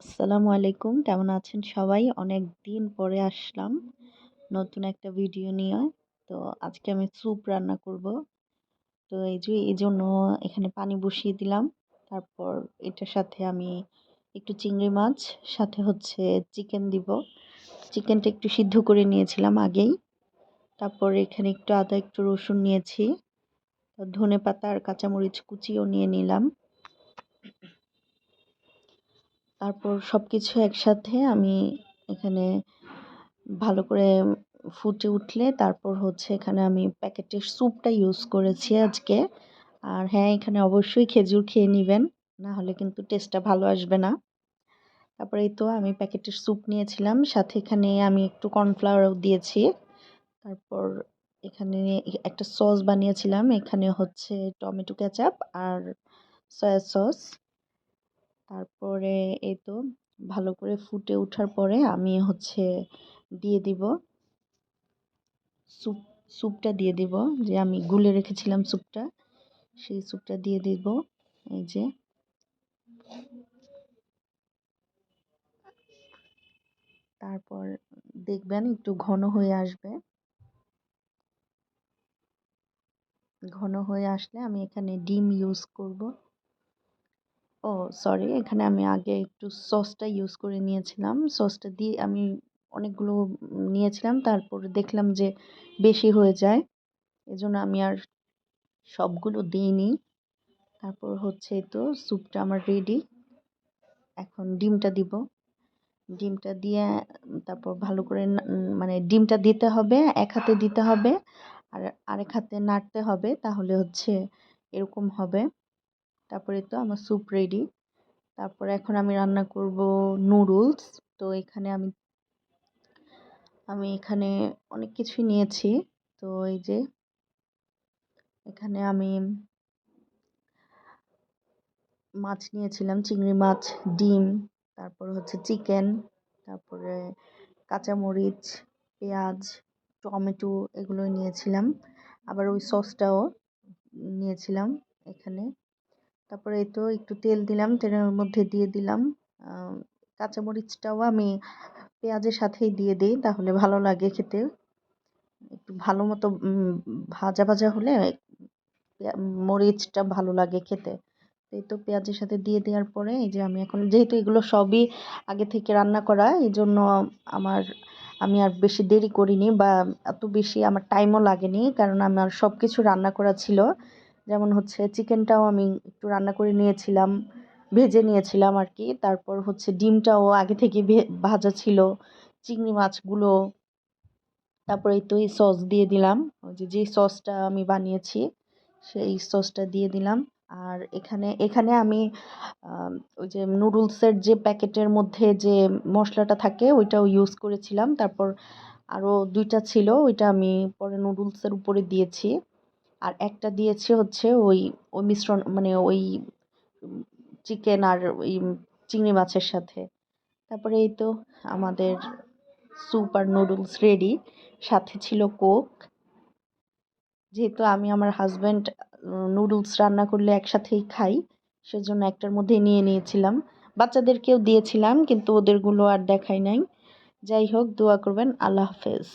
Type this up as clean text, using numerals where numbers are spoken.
আসসালামু আলাইকুম, কেমন আছেন সবাই? অনেক দিন পরে আসলাম নতুন একটা ভিডিও নিয়ে। তো আজকে আমি স্যুপ রান্না করব। তো এই জন্য এখানে পানি বসিয়ে দিলাম। তারপর এটার সাথে আমি একটু চিংড়ি মাছ, সাথে হচ্ছে চিকেন দিব। চিকেনটা একটু সিদ্ধ করে নিয়েছিলাম আগেই। তারপর এখানে একটু আদা, একটু রসুন নিয়েছি। ধনেপাতা আর কাঁচামরিচ কুচিও নিয়ে নিলাম। তারপর সবকিছু একসাথে আমি এখানে ভালো করে ফুটে উঠলে তারপর হচ্ছে এখানে আমি প্যাকেটের স্যুপটা ইউজ করেছি আজকে। আর হ্যাঁ, এখানে অবশ্যই খেজুর খেয়ে নেবেন, না হলে কিন্তু টেস্টটা ভালো আসবে না। তারপরে এই তো আমি প্যাকেটের স্যুপ নিয়েছিলাম, সাথে এখানে আমি একটু কর্নফ্লাওয়ারও দিয়েছি। তারপর এখানে একটা সস বানিয়েছিলাম, এখানে হচ্ছে টমেটো কেচাপ আর সয়া সস। তারপরে এই তো ভালো করে ফুটে ওঠার পরে আমি হচ্ছে দিয়ে দিব স্যুপ স্যুপটা দিয়ে দিব, যে আমি গুলে রেখেছিলাম স্যুপটা, সেই স্যুপটা দিয়ে দিব। এই যে তারপর দেখবেন একটু ঘন হয়ে আসবে। ঘন হয়ে আসলে আমি এখানে ডিম ইউজ করব। ও সরি, এখানে আমি আগে একটু সসটা ইউজ করে নিয়েছিলাম। সসটা দিয়ে আমি অনেকগুলো নিয়েছিলাম, তারপরে দেখলাম যে বেশি হয়ে যায়, এজন্য আমি আর সবগুলো দিইনি। তারপর হচ্ছে তো স্যুপটা আমার রেডি। এখন ডিমটা দিব। ডিমটা দিয়ে তারপর ভালো করে মানে ডিমটা দিতে হবে, এক হাতে দিতে হবে আর আরেক হাতে নাড়তে হবে, তাহলে হচ্ছে এরকম হবে। তারপরে তো আমার স্যুপ রেডি। তারপর এখন আমি রান্না করব নুডলস। তো এখানে আমি আমি এখানে অনেক কিছুই নিয়েছি। তো এই যে এখানে আমি মাছ নিয়েছিলাম, চিংড়ি মাছ, ডিম, তারপর হচ্ছে চিকেন, তারপরে কাঁচামরিচ, পেঁয়াজ, টমেটো এগুলোই নিয়েছিলাম। আবার ওই সসটাও নিয়েছিলাম এখানে। তারপরে এই তো একটু তেল দিলাম, তেলের মধ্যে দিয়ে দিলাম কাঁচামরিচটাও আমি পেঁয়াজের সাথেই দিয়ে দিই, তাহলে ভালো লাগে খেতে। একটু ভালো মতো ভাজা ভাজা হলে মরিচটা ভালো লাগে খেতে। এই তো পেঁয়াজের সাথে দিয়ে দেওয়ার পরে এই যে আমি এখন, যেহেতু এগুলো সবই আগে থেকে রান্না করা, এই জন্য আমার আমি আর বেশি দেরি করিনি বা এত বেশি আমার টাইমও লাগেনি, কারণ আমার সব কিছু রান্না করা ছিল। যেমন হচ্ছে চিকেনটাও আমি একটু রান্না করে নিয়েছিলাম, ভেজে নিয়েছিলাম আর কি। তারপর হচ্ছে ডিমটাও আগে থেকে ভাজা ছিল, চিংড়ি মাছগুলো। তারপরে এই তো এই সস দিয়ে দিলাম, ওই যে সসটা আমি বানিয়েছি সেই সসটা দিয়ে দিলাম। আর এখানে এখানে আমি ওই যে নুডলসের যে প্যাকেটের মধ্যে যে মশলাটা থাকে ওইটাও ইউজ করেছিলাম। তারপর আরও দুইটা ছিল, ওইটা আমি পরে নুডলসের উপরে দিয়েছি। আর একটা দিয়েছি হচ্ছে ওই ওই মিশ্রণ, মানে ওই চিকেন আর ওই চিংড়ি মাছের সাথে। তারপরে এই তো আমাদের স্যুপ আর নুডলস রেডি, সাথে ছিল কোক। যেহেতু আমি আমার হাজব্যান্ড নুডলস রান্না করলে একসাথেই খাই, সেজন্য একটার মধ্যেই নিয়ে নিয়েছিলাম। বাচ্চাদেরকেও দিয়েছিলাম, কিন্তু ওদেরগুলো আর দেখাই নাই। যাই হোক, দোয়া করবেন। আল্লাহ হাফেজ।